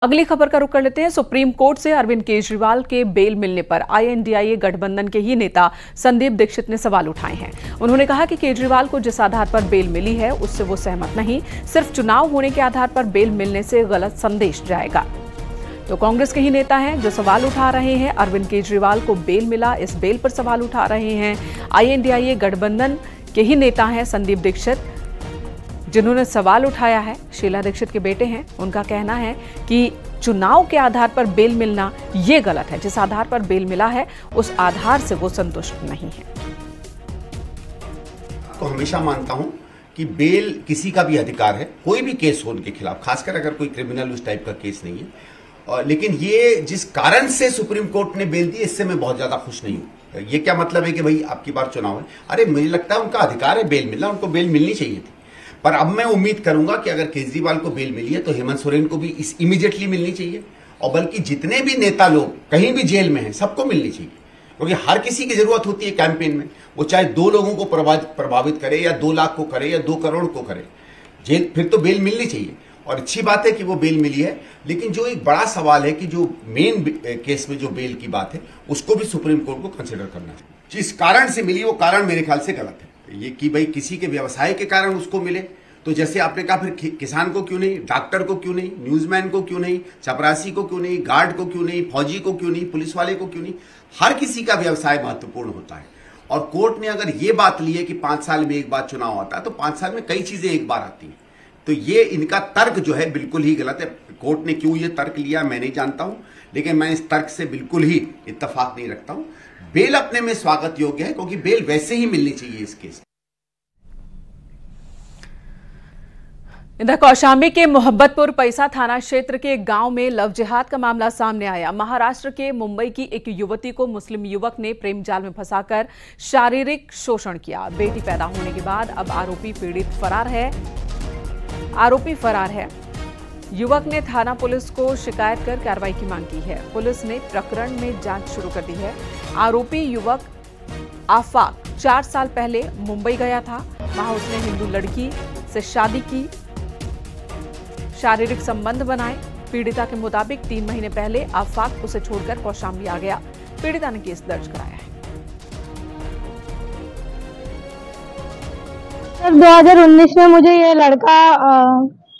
अगली खबर का रुख कर लेते हैं। सुप्रीम कोर्ट से अरविंद केजरीवाल के बेल मिलने पर INDIA गठबंधन के ही नेता संदीप दीक्षित ने सवाल उठाए हैं। उन्होंने कहा कि केजरीवाल को जिस आधार पर बेल मिली है उससे वो सहमत नहीं, सिर्फ चुनाव होने के आधार पर बेल मिलने से गलत संदेश जाएगा। तो कांग्रेस के ही नेता हैं जो सवाल उठा रहे हैं। अरविंद केजरीवाल को बेल मिला, इस बेल पर सवाल उठा रहे हैं। INDIA गठबंधन के ही नेता हैं संदीप दीक्षित, जिन्होंने सवाल उठाया है। शीला दीक्षित के बेटे हैं। उनका कहना है कि चुनाव के आधार पर बेल मिलना ये गलत है। जिस आधार पर बेल मिला है उस आधार से वो संतुष्ट नहीं है। तो हमेशा मानता हूं कि बेल किसी का भी अधिकार है, कोई भी केस हो उनके खिलाफ, खासकर अगर कोई क्रिमिनल उस टाइप का केस नहीं है। लेकिन ये जिस कारण से सुप्रीम कोर्ट ने बेल दी, इससे मैं बहुत ज्यादा खुश नहीं हूं। ये क्या मतलब है कि भाई आपकी बार चुनाव है? अरे मुझे लगता है उनका अधिकार है बेल मिलना, उनको बेल मिलनी चाहिए थी। पर अब मैं उम्मीद करूंगा कि अगर केजरीवाल को बेल मिली है तो हेमंत सोरेन को भी इमीडिएटली मिलनी चाहिए, और बल्कि जितने भी नेता लोग कहीं भी जेल में हैं सबको मिलनी चाहिए, क्योंकि हर किसी की जरूरत होती है कैंपेन में। वो चाहे 2 लोगों को प्रभावित करे या 2 लाख को करे या 2 करोड़ को करे, जेल फिर तो बेल मिलनी चाहिए। और अच्छी बात है कि वो बेल मिली है, लेकिन जो एक बड़ा सवाल है कि जो मेन केस में जो बेल की बात है उसको भी सुप्रीम कोर्ट को कंसिडर करना है। जिस कारण से मिली वो कारण मेरे ख्याल से गलत है। ये कि भाई किसी के व्यवसाय के कारण उसको मिले, तो जैसे आपने कहा फिर किसान को क्यों नहीं, डॉक्टर को क्यों नहीं, न्यूज़मैन को क्यों नहीं, चपरासी को क्यों नहीं, गार्ड को क्यों नहीं, फौजी को क्यों नहीं, पुलिस वाले को क्यों नहीं? हर किसी का व्यवसाय महत्वपूर्ण होता है। और कोर्ट ने अगर ये बात ली है कि 5 साल में एक बार चुनाव आता है, तो 5 साल में कई चीजें एक बार आती हैं। तो ये इनका तर्क जो है बिल्कुल ही गलत है। कोर्ट ने क्यों ये तर्क लिया मैं नहीं जानता हूं, लेकिन मैं इस तर्क से बिल्कुल ही इत्तेफाक नहीं रखता हूं। बेल अपने में स्वागत योग्य है, क्योंकि बेल वैसे ही मिलनी चाहिए इस केस। इधर कौशाम्बी के मोहब्बतपुर पैसा थाना क्षेत्र के गांव में लव जिहाद का मामला सामने आया। महाराष्ट्र के मुंबई की एक युवती को मुस्लिम युवक ने प्रेम जाल में फंसाकर शारीरिक शोषण किया। बेटी पैदा होने के बाद अब आरोपी फरार है। युवक ने थाना पुलिस को शिकायत कर कार्रवाई की मांग की है। पुलिस ने प्रकरण में जांच शुरू कर दी है। आरोपी युवक आफाक 4 साल पहले मुंबई गया था। वहां उसने हिंदू लड़की से शादी की, शारीरिक संबंध बनाए। पीड़िता के मुताबिक 3 महीने पहले आफाक उसे छोड़कर कौशाम्बी आ गया। पीड़िता ने केस दर्ज कराया है। सर 2019 में मुझे ये लड़का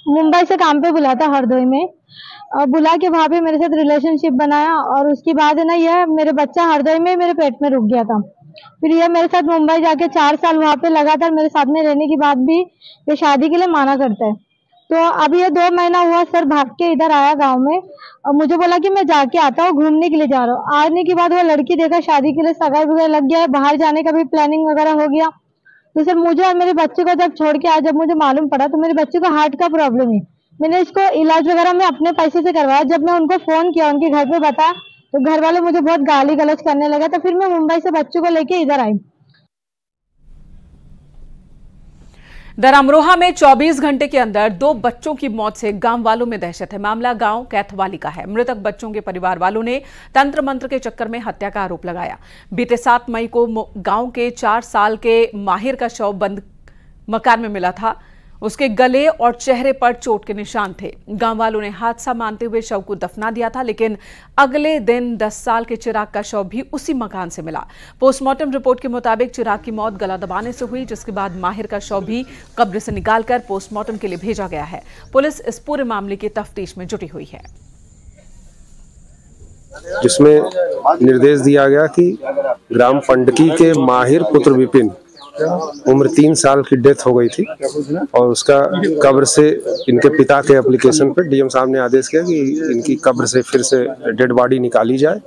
मुंबई से काम पे बुला था, हरदोई में बुला के वहाँ पे मेरे साथ रिलेशनशिप बनाया, और उसके बाद है ना ये मेरे बच्चा हरदोई में मेरे पेट में रुक गया था। फिर ये मेरे साथ मुंबई जाके 4 साल वहाँ पे लगातार मेरे साथ में रहने के बाद भी ये शादी के लिए माना करता है। तो अभी ये 2 महीना हुआ सर, भाग के इधर आया गांव में और मुझे बोला कि मैं जाके आता हूँ, घूमने के लिए जा रहा हूँ। आने के बाद वो लड़की देखा, शादी के लिए सगाई वगैरह लग गया है, बाहर जाने का भी प्लानिंग वगैरह हो गया। तो सर मुझे और मेरे बच्चे को जब छोड़ के आया, जब मुझे मालूम पड़ा तो मेरे बच्चे को हार्ट का प्रॉब्लम है। मैंने इसको इलाज वगैरह में अपने पैसे से करवाया। जब मैं उनको फोन किया, उनके घर पे बताया, तो घर वाले मुझे बहुत गाली गलौज करने लगे। तो फिर मैं मुंबई से बच्चों को लेके इधर आई। अमरोहा में 24 घंटे के अंदर 2 बच्चों की मौत से गांव वालों में दहशत है। मामला गांव कैथवाली का है। मृतक बच्चों के परिवार वालों ने तंत्र मंत्र के चक्कर में हत्या का आरोप लगाया। बीते 7 मई को गांव के 4 साल के माहिर का शव बंद मकान में मिला था। उसके गले और चेहरे पर चोट के निशान थे। गांव वालों ने हादसा मानते हुए शव को दफना दिया था, लेकिन अगले दिन 10 साल के चिराग का शव भी उसी मकान से मिला। पोस्टमार्टम रिपोर्ट के मुताबिक चिराग की मौत गला दबाने से हुई, जिसके बाद माहिर का शव भी कब्र से निकालकर पोस्टमार्टम के लिए भेजा गया है। पुलिस इस पूरे मामले की तफ्तीश में जुटी हुई है, जिसमें निर्देश दिया गया कि ग्राम फंडकी के माहिर पुत्र विपिन, उम्र 3 साल की डेथ हो गई थी, और उसका कब्र से इनके पिता के एप्लीकेशन पर डीएम साहब ने आदेश किया कि इनकी कब्र से फिर से डेड बॉडी निकाली जाए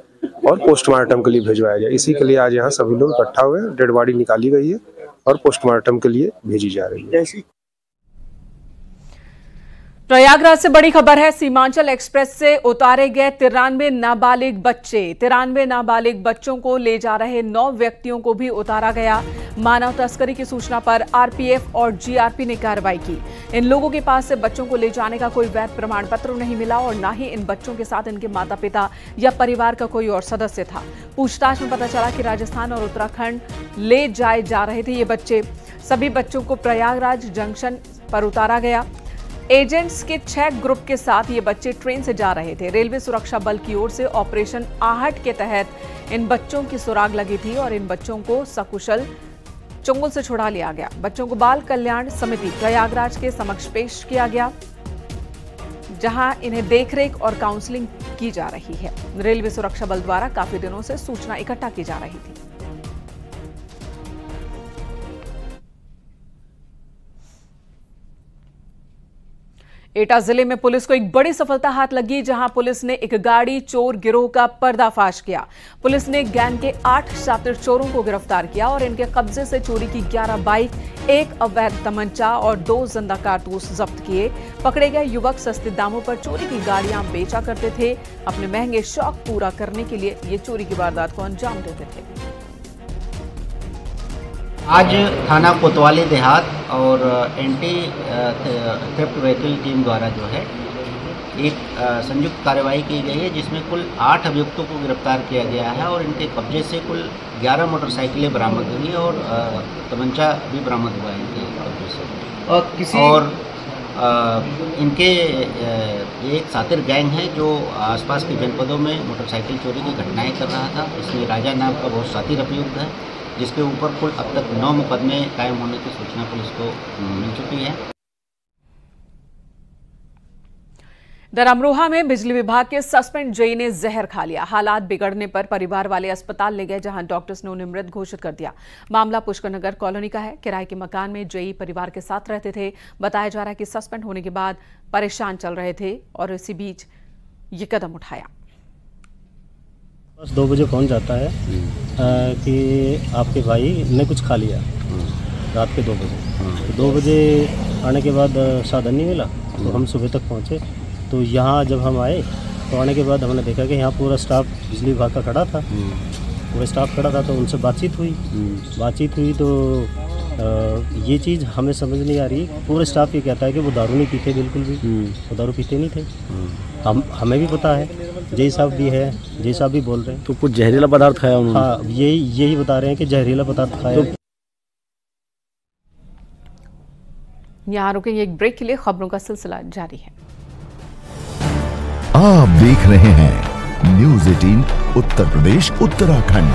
और पोस्टमार्टम के लिए भिजवाया जाए। इसी के लिए आज यहाँ सभी लोग इकट्ठा हुए। डेड बॉडी निकाली गई है और पोस्टमार्टम के लिए भेजी जा रही है। प्रयागराज से बड़ी खबर है। सीमांचल एक्सप्रेस से उतारे गए 93 नाबालिग बच्चे। 93 नाबालिग बच्चों को ले जा रहे 9 व्यक्तियों को भी उतारा गया। मानव तस्करी की सूचना पर आरपीएफ और जीआरपी ने कार्रवाई की। इन लोगों के पास से बच्चों को ले जाने का कोई वैध प्रमाण पत्र नहीं मिला, और न ही इन बच्चों के साथ इनके माता पिता या परिवार का कोई और सदस्य था। पूछताछ में पता चला कि राजस्थान और उत्तराखंड ले जाए जा रहे थे ये बच्चे। सभी बच्चों को प्रयागराज जंक्शन पर उतारा गया। एजेंट्स के 6 ग्रुप के साथ ये बच्चे ट्रेन से जा रहे थे। रेलवे सुरक्षा बल की ओर से ऑपरेशन आहट के तहत इन बच्चों की सुराग लगी थी और इन बच्चों को सकुशल चंगुल से छुड़ा लिया गया। बच्चों को बाल कल्याण समिति प्रयागराज के समक्ष पेश किया गया, जहां इन्हें देखरेख और काउंसलिंग की जा रही है। रेलवे सुरक्षा बल द्वारा काफी दिनों से सूचना इकट्ठा की जा रही थी। एटा जिले में पुलिस को एक बड़ी सफलता हाथ लगी, जहां पुलिस ने एक गाड़ी चोर गिरोह का पर्दाफाश किया। पुलिस ने गैंग के 8 शातिर चोरों को गिरफ्तार किया और इनके कब्जे से चोरी की 11 बाइक, 1 अवैध तमंचा और 2 जिंदा कारतूस जब्त किए। पकड़े गए युवक सस्ते दामों पर चोरी की गाड़ियां बेचा करते थे। अपने महंगे शौक पूरा करने के लिए ये चोरी की वारदात को अंजाम देते थे। आज थाना कोतवाली देहात और एंटी थेफ्ट व्हीकल टीम द्वारा जो है एक संयुक्त कार्रवाई की गई है, जिसमें कुल 8 अभियुक्तों को गिरफ्तार किया गया है और इनके कब्जे से कुल 11 मोटरसाइकिलें बरामद हुई और तमंचा भी बरामद हुआ है इनके कब्जे से। और इनके एक सातिर गैंग है जो आसपास के जनपदों में मोटरसाइकिल चोरी की घटनाएं कर रहा था। इसमें राजा नाम का बहुत सातिर अभियुक्त है, जिसके ऊपर कुल अब तक 9 मुकदमे कायम होने की सूचना पुलिस को मिल चुकी है। अमरोहा में बिजली विभाग के सस्पेंड जेई ने जहर खा लिया। हालात बिगड़ने पर परिवार वाले अस्पताल ले गए, जहां डॉक्टर्स ने उन्हें मृत घोषित कर दिया। मामला पुष्कर कॉलोनी का है। किराए के मकान में जेई परिवार के साथ रहते थे। बताया जा रहा है कि सस्पेंड होने के बाद परेशान चल रहे थे और इसी बीच ये कदम उठाया। बस 2 बजे फोन जाता है कि आपके भाई ने कुछ खा लिया, रात के 2 बजे। 2 बजे आने के बाद साधन नहीं मिला, तो हम सुबह तक पहुँचे। तो यहाँ जब हम आए तो आने के बाद हमने देखा कि यहाँ पूरा स्टाफ बिजली विभाग का खड़ा था, पूरा स्टाफ खड़ा था। तो उनसे बातचीत हुई तो ये चीज़ हमें समझ नहीं आ रही। पूरा स्टाफ ये कहता है कि वो दारू नहीं पीते, बिल्कुल भी वो दारू पीते नहीं थे। हमें भी पता है, जेई साहब भी है, जेई साहब भी बोल रहे हैं। तो कुछ जहरीला पदार्थ खाया उन्होंने? हाँ, यही बता रहे हैं कि जहरीला पदार्थ खाया। यहाँ रुकेंगे एक ब्रेक के लिए, खबरों का सिलसिला जारी है। आप देख रहे हैं न्यूज़ 18 उत्तर प्रदेश उत्तराखंड।